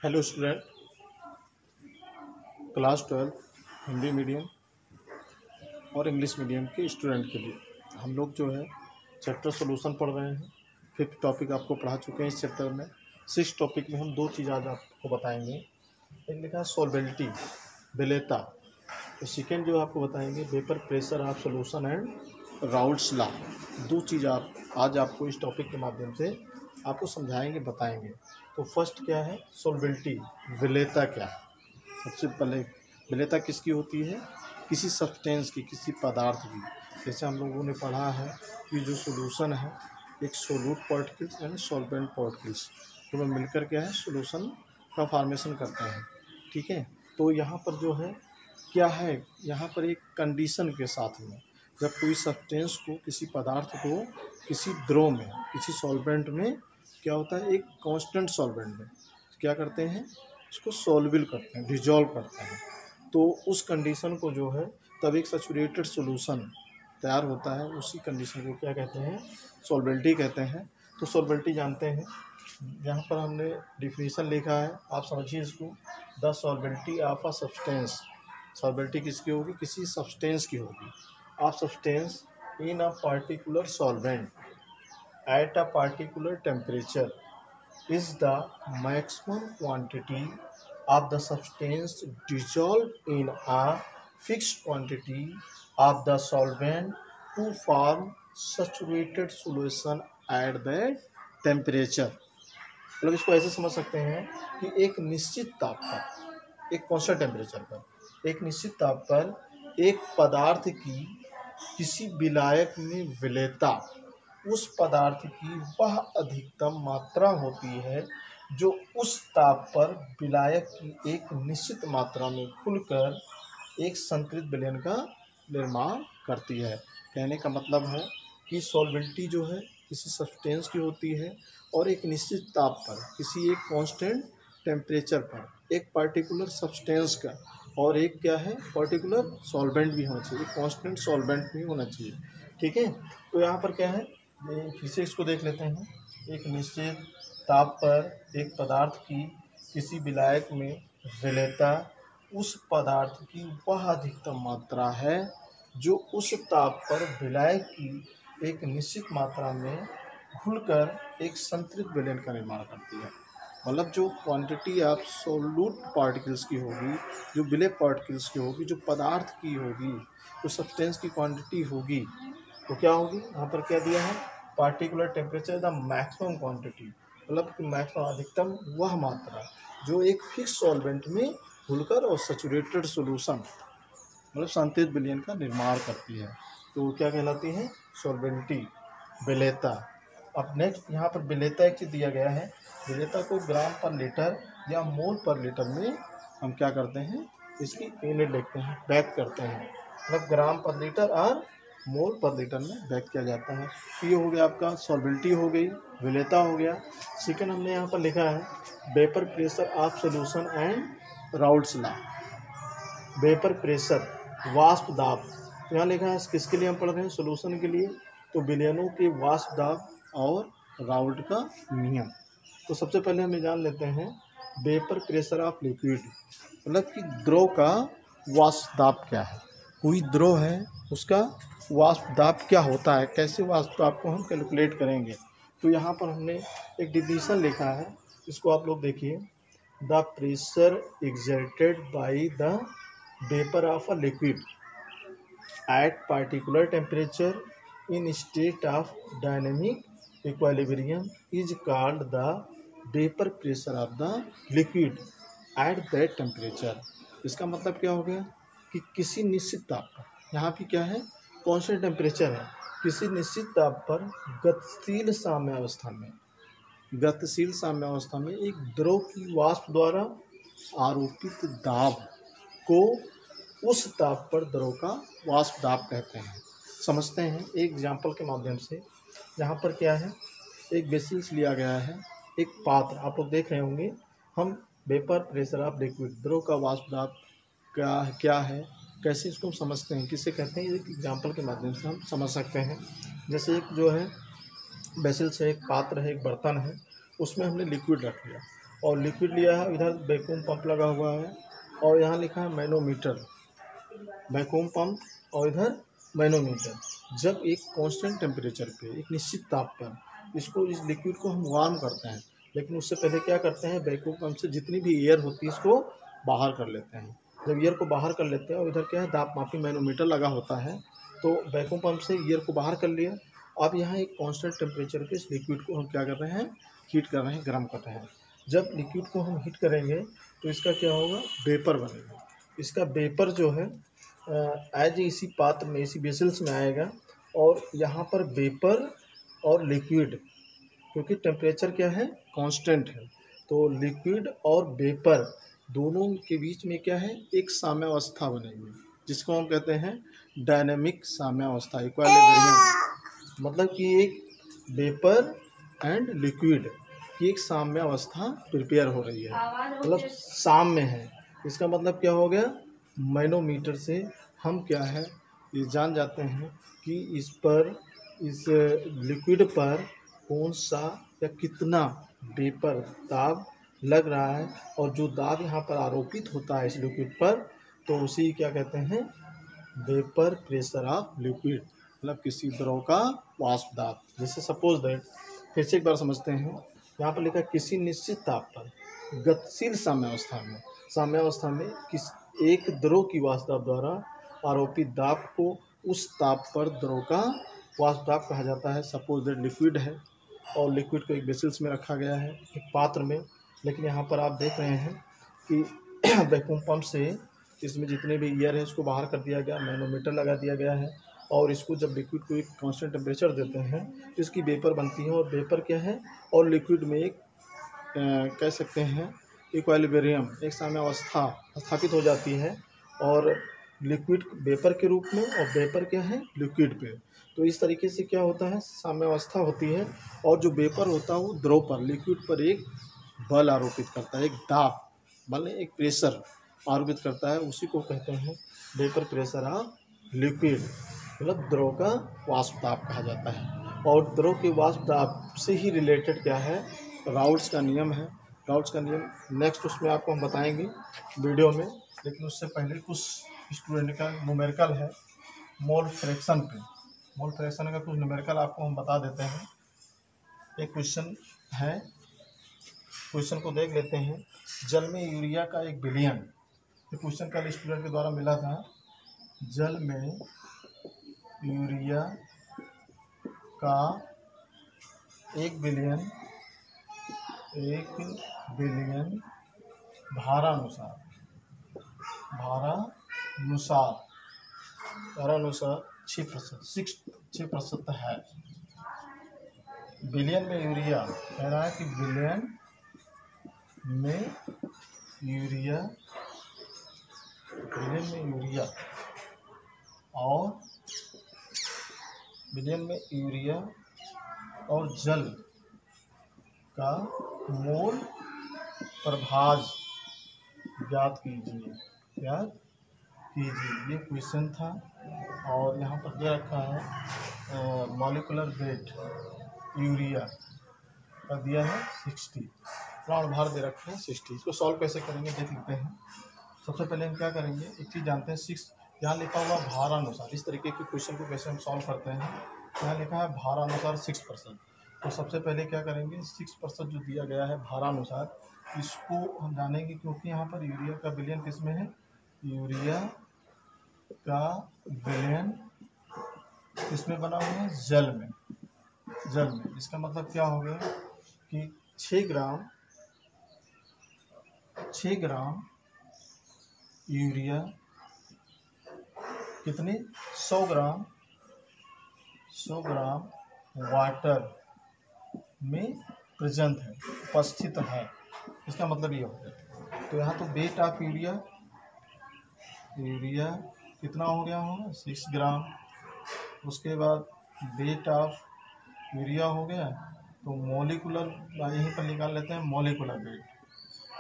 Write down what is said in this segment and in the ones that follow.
Hello student, class 12 Hindi medium और English medium के student के लिए हम लोग जो है चैप्टर सॉल्यूशन पढ़ रहे हैं। 5th टॉपिक आपको पढ़ा चुके हैं इस चैप्टर में। 6th टॉपिक में हम दो चीज़ आज आपको बताएंगे। एक लिखा है सॉल्वेबिलिटी, विलेयता। तो सेकेंड जो आपको बताएंगे vapour pressure of solution and Raoult's law. दो चीज़ आप आज आपको इस टॉपिक के माध्यम से आपको समझाएंगे, बताएंगे। तो फर्स्ट क्या है सॉल्वेबिलिटी, विलेयता क्या है। सबसे पहले विलेयता किसकी होती है? किसी सब्सटेंस की, किसी पदार्थ की। जैसे हम लोगों ने पढ़ा है कि जो सॉल्यूशन है एक सोलूट पार्टिकल्स एंड सॉल्वेंट पार्टिकल्स दोनों मिलकर क्या है सॉल्यूशन का फॉर्मेशन करते हैं। ठीक है, तो यहाँ पर जो है क्या है, यहाँ पर एक कंडीशन के साथ में जब कोई सब्सटेंस को, किसी पदार्थ को किसी द्रव में, किसी सॉल्वेंट में क्या होता है, एक कांस्टेंट सॉल्वेंट में क्या करते हैं, उसको सॉल्वेबल करते हैं, डिजॉल्व करते हैं। तो उस कंडीशन को जो है तब एक सैचुरेटेड सॉल्यूशन तैयार होता है। उसी कंडीशन को क्या कहते हैं, सॉल्वेबिलिटी कहते हैं। तो सॉल्वेबिलिटी जानते हैं, यहाँ पर हमने डिफिनीशन लिखा है, आप समझिए इसको। द सॉल्वेबिलिटी ऑफ अ सब्सटेंस, सॉल्वेबिलिटी किसकी होगी, किसी सब्सटेंस की होगी। Of substance in a particular solvent at a particular temperature is the maximum quantity of the substance dissolved in a fixed quantity of the solvent to form saturated solution at that temperature। मतलब इसको ऐसे समझ सकते हैं कि एक निश्चित ताप पर, एक कांस्टेंट टेम्परेचर पर, एक निश्चित ताप पर एक पदार्थ की किसी विलायक में विलेयता उस पदार्थ की वह अधिकतम मात्रा होती है जो उस ताप पर विलायक की एक निश्चित मात्रा में खुलकर एक संतृप्त विलयन का निर्माण करती है। कहने का मतलब है कि सॉल्वेबिलिटी जो है किसी सब्सटेंस की होती है और एक निश्चित ताप पर, किसी एक कांस्टेंट टेम्परेचर पर एक पर्टिकुलर सब्सटेंस का, और एक क्या है पर्टिकुलर सॉल्वेंट भी होना चाहिए, कांस्टेंट सॉल्वेंट भी होना चाहिए। ठीक है, तो यहाँ पर क्या है, फिर से इसको देख लेते हैं। एक निश्चित ताप पर एक पदार्थ की किसी विलायक में विलेयता उस पदार्थ की वह अधिकतम मात्रा है जो उस ताप पर विलायक की एक निश्चित मात्रा में घुलकर एक संतृप्त विलयन का निर्माण करती है। मतलब जो क्वांटिटी ऑफ सोलूट पार्टिकल्स की होगी, जो विलेय पार्टिकल्स की होगी, जो पदार्थ की होगी, जो सब्सटेंस की क्वांटिटी होगी, तो क्या होगी, यहाँ पर क्या दिया है, particular temperature the maximum quantity, मतलब कि मैक्सिमम अधिकतम वह मात्रा जो एक फिक्स सॉल्वेंट में घुलकर और सैचुरेटेड सॉल्यूशन मतलब संतृप्त विलयन का निर्माण करती है। तो क्या कहलाती है, सॉल्वेबिलिटी, विलेयता। अब नेक्स्ट यहाँ पर विलेयता एक चीज़ दिया गया है। विलेयता को ग्राम पर लीटर या मोल पर लीटर में हम क्या करते हैं, इसकी यूनिट लिखते हैं, व्यक्त करते हैं। मतलब ग्राम पर लीटर और मोल पर लीटर में व्यक्त किया जाता है। ये हो गया आपका सॉल्वेबिलिटी हो गई, विलेयता हो गया। सेकेंड हमने यहाँ पर लिखा है vapour pressure of solution and Raoult's law. Vapour pressure, वाष्प दाब। तो यहाँ लिखा है किसके लिए हम पढ़ रहे हैं, सोल्यूशन के लिए। तो विलयनों के वाष्प दाब और राउल्ट का नियम। तो सबसे पहले हम जान लेते हैं वेपर प्रेशर ऑफ लिक्विड, मतलब कि द्रव का वाष्प दाब क्या है। कोई द्रव है उसका वाष्प दाब क्या होता है, कैसे वाष्प दाब को हम कैलकुलेट करेंगे। तो यहाँ पर हमने एक डिफिनीशन लिखा है, इसको आप लोग देखिए। The pressure exerted by the vapor of a liquid at particular temperature in state of dynamic equilibrium is called the vapor pressure of the liquid at that temperature। इसका मतलब क्या हो गया कि किसी निश्चित ताप पर, यहाँ भी क्या है कांस्टेंट टेम्परेचर है, किसी निश्चित ताप पर गतिशील साम्यावस्था में, गतिशील साम्यावस्था में एक द्रव की वाष्प द्वारा आरोपित दाब को उस ताप पर द्रव का वाष्प दाब कहते हैं। समझते हैं एक एग्जाम्पल के माध्यम से। यहाँ पर क्या है, एक बेसिल्स लिया गया है, एक पात्र, आप लोग देख रहे होंगे। हम वेपर प्रेशर ऑफ लिक्विड, द्रव का वाष्प दाब क्या है, कैसे इसको हम समझते हैं, किसे कहते हैं, एक एग्जाम्पल के माध्यम से हम समझ सकते हैं। जैसे एक जो है बेसिल्स है, एक पात्र है, एक बर्तन है, उसमें हमने लिक्विड रख लिया और लिक्विड लिया है, इधर वैक्यूम पंप लगा हुआ है और यहाँ लिखा है मैनोमीटर, वैक्यूम पंप और इधर मैनोमीटर। जब एक कांस्टेंट टेम्परेचर पे, एक निश्चित ताप पर इसको, इस लिक्विड को हम वार्म करते हैं, लेकिन उससे पहले क्या करते हैं, वैक्यूम पंप से जितनी भी एयर होती है इसको बाहर कर लेते हैं। जब एयर को बाहर कर लेते हैं और इधर क्या है, तापमापी मैनोमीटर लगा होता है, तो वैक्यूम पंप से एयर को बाहर कर लिया। अब यहाँ एक कांस्टेंट टेम्परेचर पे इस लिक्विड को हम क्या कर रहे हैं, हीट कर रहे हैं, गर्म कर रहे हैं। जब लिक्विड को हम हीट करेंगे तो इसका क्या होगा, वेपर बनेगा। इसका वेपर जो है एज इसी पात्र में, इसी वेसल्स में आएगा और यहाँ पर वेपर और लिक्विड, क्योंकि टेम्परेचर क्या है, कांस्टेंट है, तो लिक्विड और वेपर दोनों के बीच में क्या है, एक साम्यावस्था बनेगी, जिसको हम कहते हैं डायनेमिक साम्यावस्था, इक्विलिब्रियम। मतलब कि एक वेपर एंड लिक्विड की एक साम्यावस्था प्रिपेयर हो रही है, मतलब साम्य है। इसका मतलब क्या हो गया, मैनोमीटर से हम क्या है ये जान जाते हैं कि इस पर, इस लिक्विड पर कौन सा या कितना वेपर दाब लग रहा है, और जो दाब यहाँ पर आरोपित होता है इस लिक्विड पर, तो उसी क्या कहते हैं, वेपर प्रेशर ऑफ लिक्विड, मतलब किसी द्रव का वाष्प दाब। जैसे सपोज दैट, फिर से एक बार समझते हैं, यहाँ पर लिखा है किसी निश्चित ताप पर गतिशील साम्यावस्था में किस एक द्रव की वाष्प दाब द्वारा आरोपित दाब को उस ताप पर द्रव का वाष्प दाब कहा जाता है। सपोज दैट लिक्विड है और लिक्विड को एक वेसल्स में रखा गया है, एक पात्र में, लेकिन यहाँ पर आप देख रहे हैं कि वैक्यूम पंप से इसमें जितने भी एयर है इसको बाहर कर दिया गया, मैनोमीटर लगा दिया गया है, और इसको जब लिक्विड को एक कांस्टेंट टेम्परेचर देते हैं तो इसकी वेपर बनती है, और वेपर क्या है, और लिक्विड में एक कह सकते हैं इक्विलिब्रियम, एक साम्यावस्था स्थापित हो जाती है, और लिक्विड वेपर के रूप में और वेपर क्या है, लिक्विड पे। तो इस तरीके से क्या होता है, साम्यावस्था होती है, और जो वेपर होता है वो द्रव पर, लिक्विड पर एक बल आरोपित करता है, एक दाब, बल एक प्रेशर आरोपित करता है, उसी को कहते हैं वेपर प्रेशर ऑफ लिक्विड, मतलब द्रव का वाष्प दाब कहा जाता है। और द्रव के वाष्प दाब से ही रिलेटेड क्या है, राउल्ट्स का नियम है। राउल्ट्स का नियम नेक्स्ट उसमें आपको हम बताएंगे वीडियो में, लेकिन उससे पहले कुछ स्टूडेंट का न्यूमेरिकल है मोल फ्रैक्शन पे। मोल फ्रैक्शन का कुछ न्यूमेरिकल आपको हम बता देते हैं। एक क्वेश्चन है, क्वेश्चन को देख लेते हैं। जल में यूरिया का 1 बिलियन, ये क्वेश्चन कल स्टूडेंट के द्वारा मिला था। जल में यूरिया का 1 बिलियन भारानुसार 6% है। बिलियन में यूरिया कह रहा है कि बिलियन में यूरिया और बिलियन में यूरिया और जल का मोल प्रभाज ज्ञात कीजिए। ये क्वेश्चन था, और यहाँ पर दे रखा है मॉलिक्यूलर वेट यूरिया का दिया है 60, प्राण भार दे रखा है 60। इसको सॉल्व कैसे करेंगे देख लेते हैं। सबसे पहले हम क्या करेंगे, एक चीज़ जानते हैं, 6 यहाँ लिखा हुआ भारानुसार। इस तरीके के क्वेश्चन को कैसे हम सॉल्व करते हैं, यहाँ लिखा है भारानुसार 6%। तो सबसे पहले क्या करेंगे, 6% जो दिया गया है भारानुसार, इसको हम जानेंगे, क्योंकि यहाँ पर यूरिया का बिलियन किस में है, यूरिया का बिलियन किसमें बना हुआ है, जल में। इसका मतलब क्या हो गया कि 6 ग्राम यूरिया कितने, 100 ग्राम वाटर में प्रेजेंट है, उपस्थित है। इसका मतलब ये हो गया। तो यहाँ तो वेट ऑफ यूरिया कितना हो गया होगा, 6 ग्राम। उसके बाद वेट ऑफ यूरिया हो गया, तो मोलिकुलर यहीं पर निकाल लेते हैं, मोलिकुलर वेट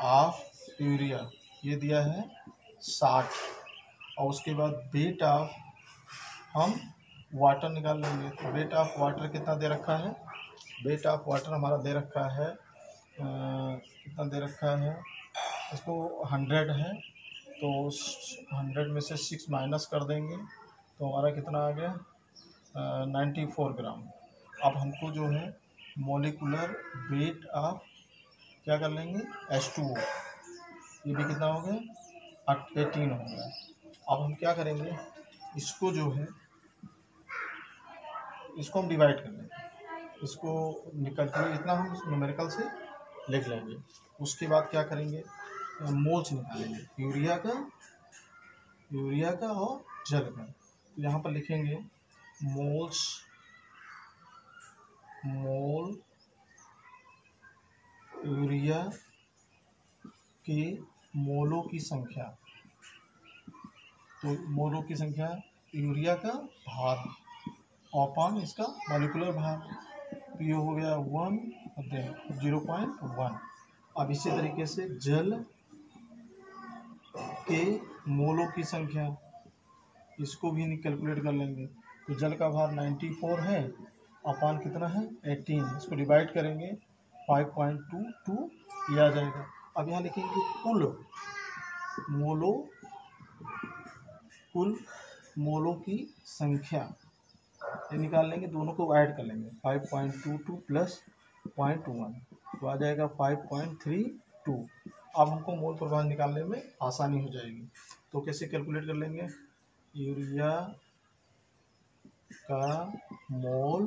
ऑफ यूरिया ये दिया है 60, और उसके बाद वेट ऑफ हम वाटर निकाल लेंगे। तो वेट ऑफ वाटर कितना दे रखा है, वेट ऑफ वाटर हमारा दे रखा है कितना दे रखा है इसको 100 है, तो 100 में से 6 माइनस कर देंगे तो हमारा कितना आ गया 94 ग्राम। अब हमको जो है मोलिकुलर वेट ऑफ क्या कर लेंगे H2O, ये भी कितना हो गया 18 हो गया। अब हम क्या करेंगे इसको जो है इसको हम डिवाइड कर लेंगे, इसको निकल के इतना हम न्यूमेरिकल से लिख लेंगे। उसके बाद क्या करेंगे मोल्स निकालेंगे यूरिया का और जल का। तो यहाँ पर लिखेंगे मोल यूरिया के मोलों की संख्या, तो मोलों की संख्या यूरिया का भार अपॉन इसका मॉलिक्यूलर भार, तो ये हो गया 0.1। अब इसी तरीके से जल के मोलों की संख्या इसको भी कैलकुलेट कर लेंगे। तो जल का भार 94 है, अपान कितना है 18, इसको डिवाइड करेंगे 5.22 ये आ जाएगा। अब यहाँ लिखेंगे कुल मोलों की संख्या, ये निकाल लेंगे, दोनों को ऐड कर लेंगे 5.22 प्लस 0.1 तो आ जाएगा 5.32। अब हमको मोल प्रभाव निकालने में आसानी हो जाएगी। तो कैसे कैलकुलेट कर लेंगे यूरिया का मोल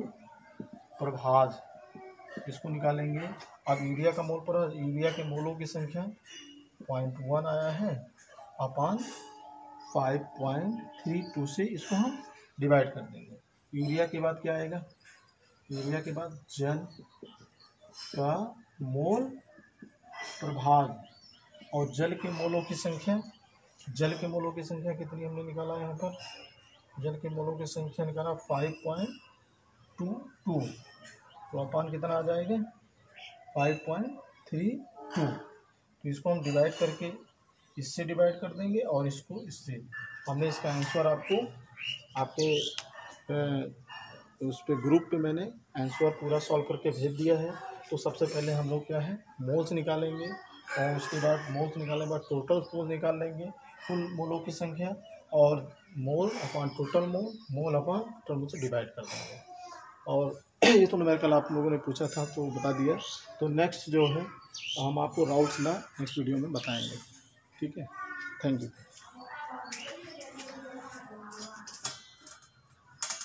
प्रभाज, इसको निकालेंगे। अब यूरिया के मोलों की संख्या 0.1 आया है अपान 5.32 से इसको हम डिवाइड कर देंगे। यूरिया के बाद क्या आएगा, यूरिया के बाद जल का मोल प्रभाग और जल के मोलों की संख्या कितनी हमने निकाला है, यहाँ पर जल के मोलों की संख्या निकाला 5.22, तो अपान कितना आ जाएगा 5.32। तो इसको हम डिवाइड करके इससे डिवाइड कर देंगे और इसको इससे। हमने इसका आंसर आपको आपके उस पे ग्रुप पे मैंने आंसर पूरा सॉल्व करके भेज दिया है। तो सबसे पहले हम लोग क्या है मोल्स निकालेंगे और उसके बाद मोल्स निकालने के बाद टोटल मोल निकाल लेंगे, कुल मोलों की संख्या, और mole upon total mole upon total mole से डिवाइड कर देंगे। और ये तो न्यूमेरिकल आप लोगों ने पूछा था तो बता दिया। तो नेक्स्ट जो है हम आपको राउल्स लॉ नेक्स्ट वीडियो में बताएंगे। ठीक है, थैंक यू।